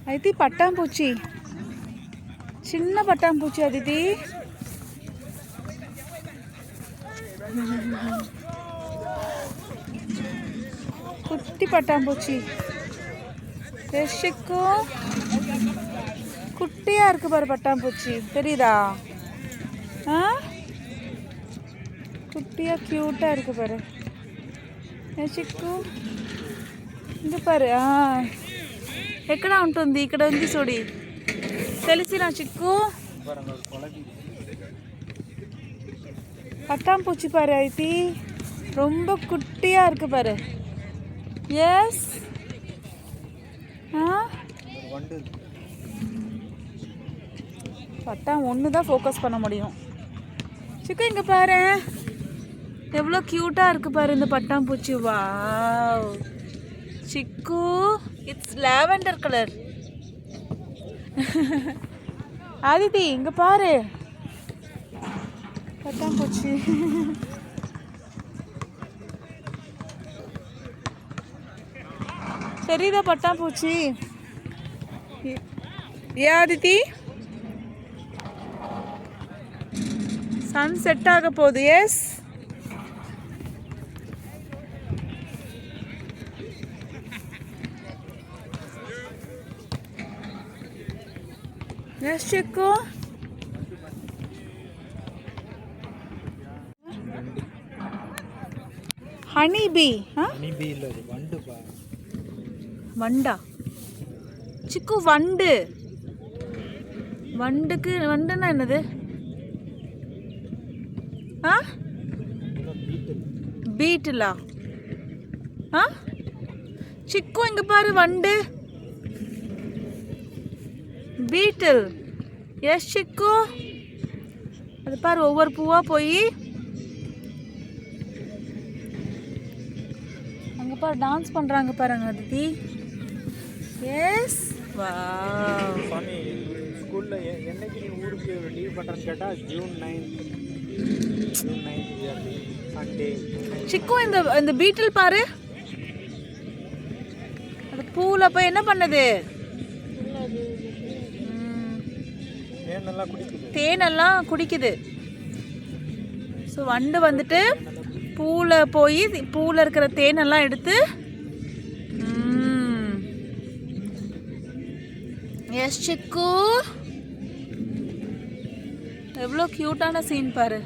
அதித்தி பட்டாம்பூச்சி, சின்ன பட்டாம்பூச்சி அதித்தி. குட்டி பட்டாம்பூச்சி. ரஷிக்கும் குட்டியா இருக்கு பாரு பட்டாம்பூச்சி, தெரியுதா? குட்டியா கியூட்டா இருக்கு பாரு. రషికు ఇంకా పారు ఎక్కడ ఉంటుంది? ఇక్కడ ఉంది చూడి, తెలిసిన చిక్కు பட்டாம்பூச்சி பாரு ஐத்தி, ரொம்ப குட்டியா இருக்கு பாரு. எஸ், பட்டாம் ஒன்று தான் ஃபோக்கஸ் பண்ண முடியும். சிக்கு இங்கே பாரு, எவ்வளோ க்யூட்டாக இருக்குது பாரு இந்த பட்டாம்பூச்சி. வாவ் சிக்கு, இட்ஸ் லாவெண்டர் கலர். ஆதித்தி இங்கே பாரு பட்டாம்பூச்சி. தெரியுதா பட்டாம்பூச்சி? ஏ ஆதித்தி, சன் செட் ஆக போகுது. எஸ், எஸ் சிக்கு. ஹனி பீ. வண்டா சிக்கு? வண்டு. வண்டுக்கு வண்டுன்னா என்னது? பீட்டிலா? சிக்கு இங்க பாரு, வண்டு, பீட்டில். எஸ் சிக்கு, அது பாரு ஒவ்வொரு பூவா போய் அங்க பாரு டான்ஸ் பண்றாங்க பாருங்க அதித்தி. S, wow. சாமி, ஸ்கூல்ல என்னைக்கு நீ ஊருக்கு லீவ் பண்றேன்னு கேட்டா ஜூன் 9 சண்டே. சிக்கு இந்த பீட்டில் பாரு, அது பூல போய் என்ன பண்ணுது? தேனெல்லாம் குடிக்குது. ஸோ வண்டு வந்துட்டு பூவில் போய் பூவில் இருக்கிற தேனெல்லாம் எடுத்து. எஸ் சிக்கு, எவ்வளோ க்யூட்டான சீன் பாரு.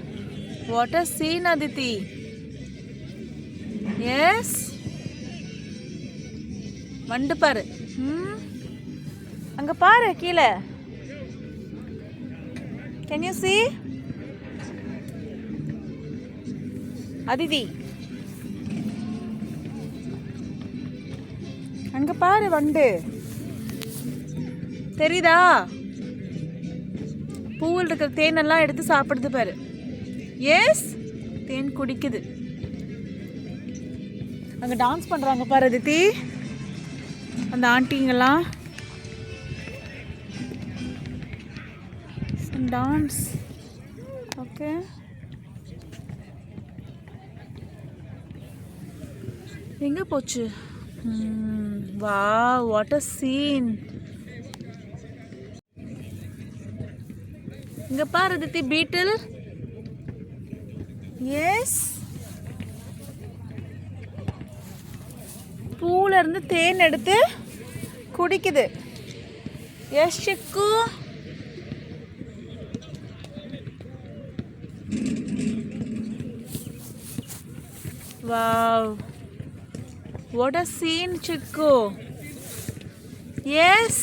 What a scene Aditi. Yes, வண்டு பாரு. அங்கே பாரு கீழே. Can you see? அதிதி அங்க பாரு வண்டு, தெரியுதா? பூவில் இருக்கிற தேனெல்லாம் எடுத்து சாப்பிடுது பாரு. எஸ், தேன் குடிக்குது. அங்க டான்ஸ் பண்றாங்க பாரு அதித்தி, அந்த ஆண்டிங்கெல்லாம் டான்ஸ். ஓகே, எங்க போச்சு? Wow, what a scene. இங்க பாரு அதித்தி, பீட்டில். எஸ், பூல இருந்து தேன் எடுத்து குடிக்குது. எஸ் சிக்கு. Wow, what a scene, Chiku. Yes,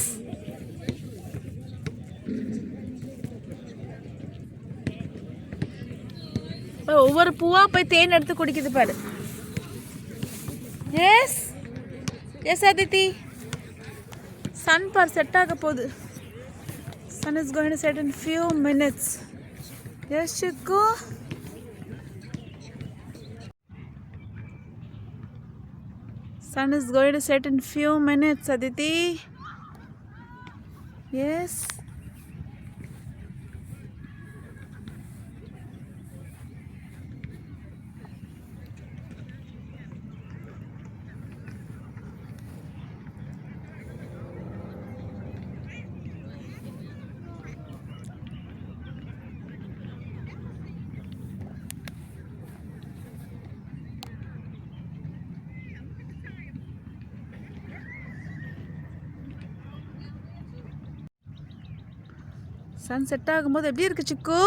ஒவ்வொரு பூவா போய் தேன் எடுத்து குடிக்குது பாரு. Yes, yes Aditi. சன் பார் செட் ஆக போகுது. Sun is going to set in few minutes. Yes Chikku. Sun is going to set in few minutes, Aditi. Yes. Sun set ஆகும்போது எப்படி இருக்கு சிக்கு?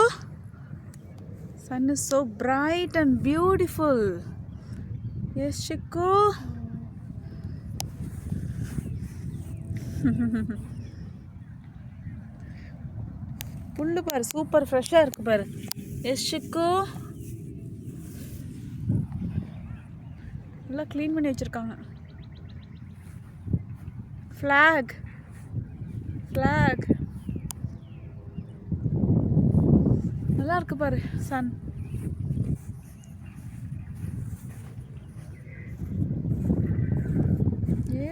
Sun is so bright and beautiful. Yes, Chiku. புல்லு பாரு super ஃப்ரெஷ்ஷாக இருக்கு பாரு. எஸ் சிக்கு, நல்லா க்ளீன் பண்ணி வச்சுருக்காங்க. ஃப்ளாக் ஃப்ளாக் நல்லா இருக்கு பாரு சன்.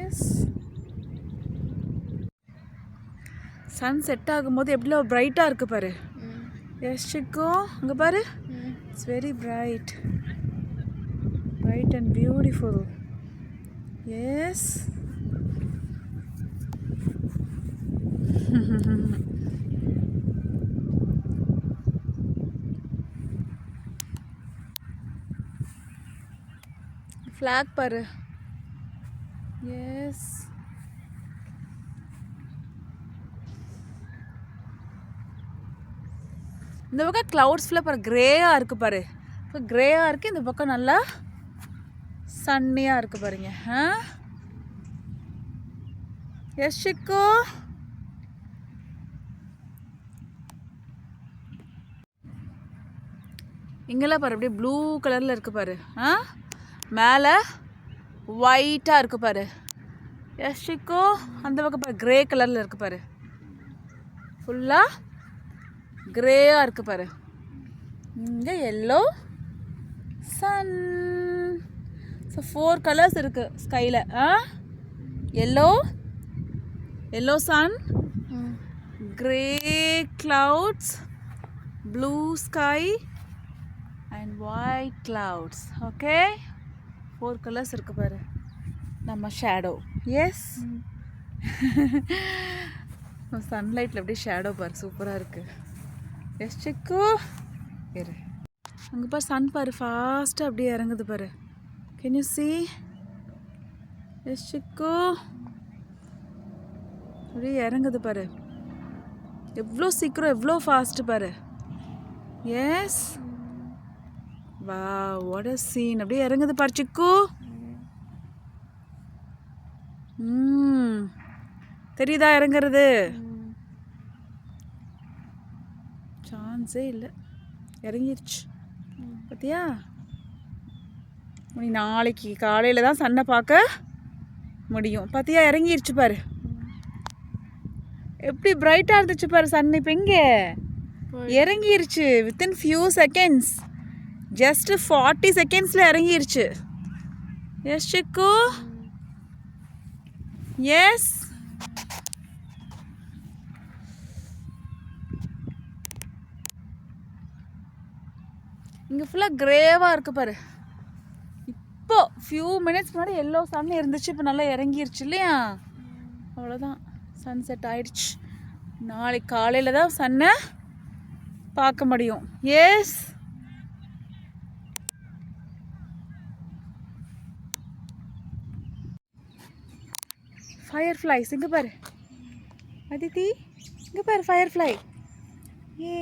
எஸ், சன் செட் ஆகும்போது எவ்வளோ பிரைட்டாக இருக்கு பாரு. எஸ் சிக்கு, அங்கே பாரு. It's very bright and beautiful. Yes, flag பாரு. எஸ், இந்த பக்கம் க்ளவுட்ஸ் ஃபுல்லாக பாரு கிரேயாக இருக்குது பாரு. இப்போ கிரேயாக இருக்குது, இந்த பக்கம் நல்லா சன்னியாக இருக்குது பாருங்க. எஸ் சிக்கு, இங்கெல்லாம் பாரு அப்படியே ப்ளூ கலரில் இருக்குது பாரு. மேலே ஒயிட்டாக இருக்குது பாரு. எஸ் சிக்கு, அந்த பக்கம் பாரு கிரே கலரில் இருக்குது பாரு. ஃபுல்லாக கிரேயாக இருக்குது பாரு. இங்கே எல்லோ சன். ஸோ 4 கலர்ஸ் இருக்குது ஸ்கையில். Yellow sun, grey clouds, blue sky and white clouds. Okay, 4 colours இருக்குது பாரு. நம்ம ஷேடோ. எஸ், சன்லைட்டில் அப்படியே ஷேடோ பாரு சூப்பராக இருக்குது. எஸ் சிக்கு, இரு அங்கே பாரு சன் பாரு ஃபாஸ்ட்டாக அப்படியே இறங்குது பாரு. Can you see? எஸ் சிக்கு, அப்படியே இறங்குது பாரு. எவ்வளோ சீக்கிரம் எவ்வளோ ஃபாஸ்ட்டு பாரு. எஸ், வா வாட் a சீன். அப்படியே இறங்குது பாரு சிக்கு. தெரியுதா இறங்குறது? சான்ஸே இல்லை, இறங்கிருச்சு பார்த்தியா? நீ நாளைக்கு காலையில் தான் சன்னை பார்க்க முடியும். பார்த்தியா இறங்கிருச்சு பாரு. எப்படி பிரைட்டாக இருந்துச்சு பாரு சன். இப்போ இங்கே இறங்கிருச்சு வித்தின் ஃபியூ செகண்ட்ஸ். ஜஸ்ட் 40 செகண்ட்ஸில் இறங்கிருச்சு. எஸ் சிக்கு, எஸ். இங்கே ஃபுல்லாக கிரேவாக இருக்குது பாரு. இப்போ ஃபியூ மினிட்ஸ் முன்னாடி எல்லோ சன் இருந்துச்சு, இப்போ நல்லா இறங்கிருச்சு இல்லையா? அவ்வளோதான், சன் செட் ஆயிடுச்சு. நாளைக்கு காலையில் தான் சன்னை பார்க்க முடியும். எஸ், ஃபயர் ஃப்ளைஸ் இங்கே பாரு அதித்தி, இங்கே பாரு ஃபயர் ஃப்ளை. ஏ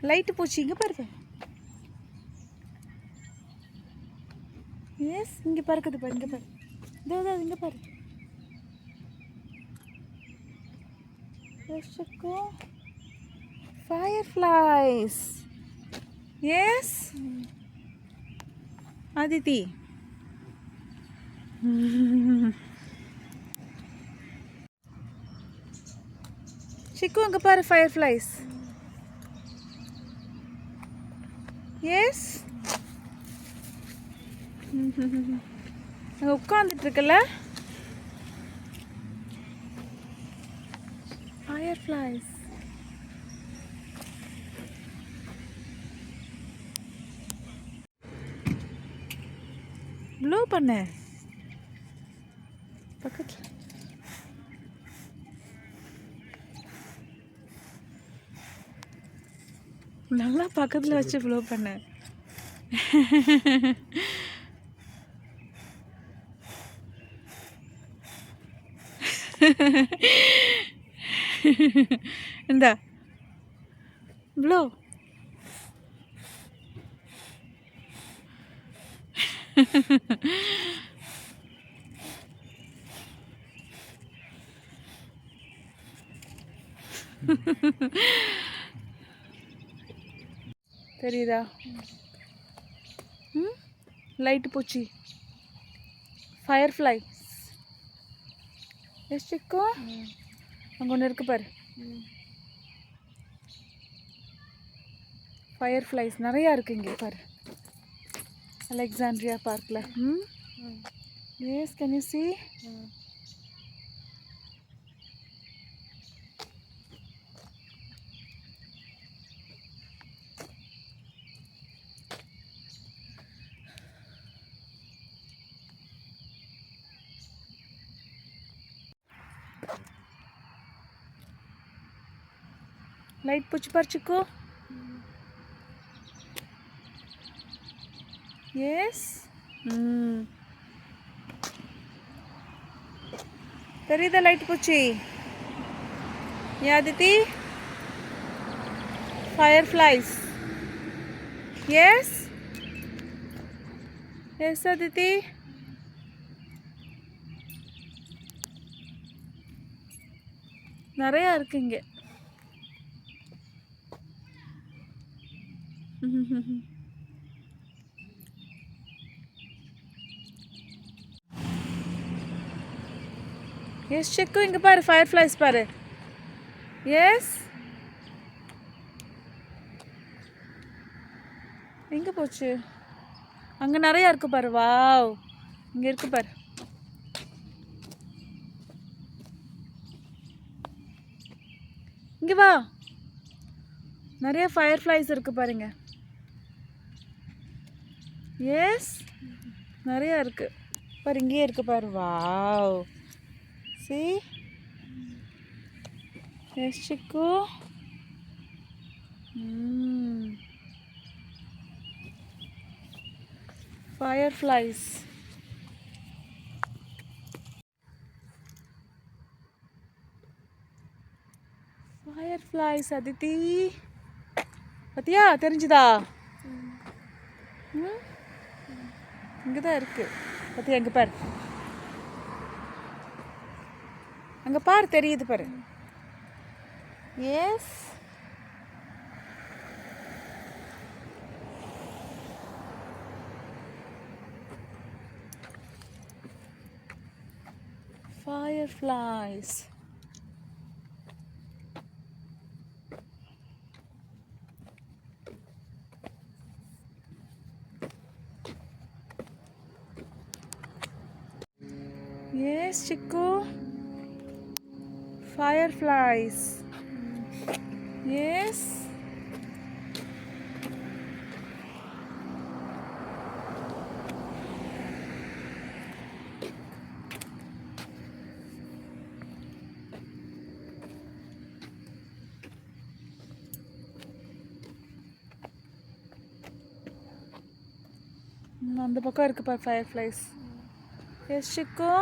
லைட்டு போச்சு, இங்கே பாரு. எஸ், இங்கே பறக்குது பாரு. இங்கே பாரு, இதோ இங்கே பாரு. Fire flies. எஸ் அதித்தி, சிக்கு அங்கே பாரு ஃபயர் ஃப்ளைஸ். எஸ், அங்கே உட்காந்துட்டு இருக்குல்ல ஃபயர் ஃப்ளைஸ். ப்ளூ பண்ணு பக்கத்தில். நல்லா பக்கத்தில் வச்சு ப்ளோ பண்ணு. இந்தா ப்ளோ. தெரியுதா? ம், லைட்டு பூச்சி, ஃபயர்ஃப்ளை. எஸ் சிக்கு, அங்கே ஒன்று இருக்கு பாரு. ஃபயர்ஃப்ளைஸ் நிறையா இருக்கு இங்கே பாரு, அலெக்சாண்ட்ரியா பார்க்கில். Hmm, yes, can you see? Light பூச்சி பாரு சிக்கு. எஸ். ம், தெரியுதா லைட் பூச்சி? Aditi, fireflies. Yes yes Aditi. நிறையா இருக்கு இங்கே. எஸ் செக்கு, இங்கே பாரு ஃபயர்ஃப்ளைஸ் பாரு. எஸ், எங்கே போச்சு? அங்கே நிறையா இருக்கு பாரு. வாவ், இங்கே இருக்கு பாரு. இங்கே வா, நிறைய ஃபயர்ஃப்ளைஸ் இருக்கு பாருங்க. எஸ், நிறையா இருக்கு பாரு, இங்கேயே இருக்கு பாரு. Wow, see? எஸ் சிக்கு. ஃபயர்ஃப்ளைஸ். ஃபயர்ஃப்ளைஸ் அதித்தி, பார்த்தியா? தெரிஞ்சுதா? இங்கே தான் இருக்கு பார்த்தியா? அங்கே பாரு, அங்கே பாரு, தெரியுது பாரு. Yes, fireflies. Yes, Chico. Fireflies. Yes. அந்த பக்கம் இருக்கு பாரு ஃபயர்ஃப்ளைஸ். S Chicco.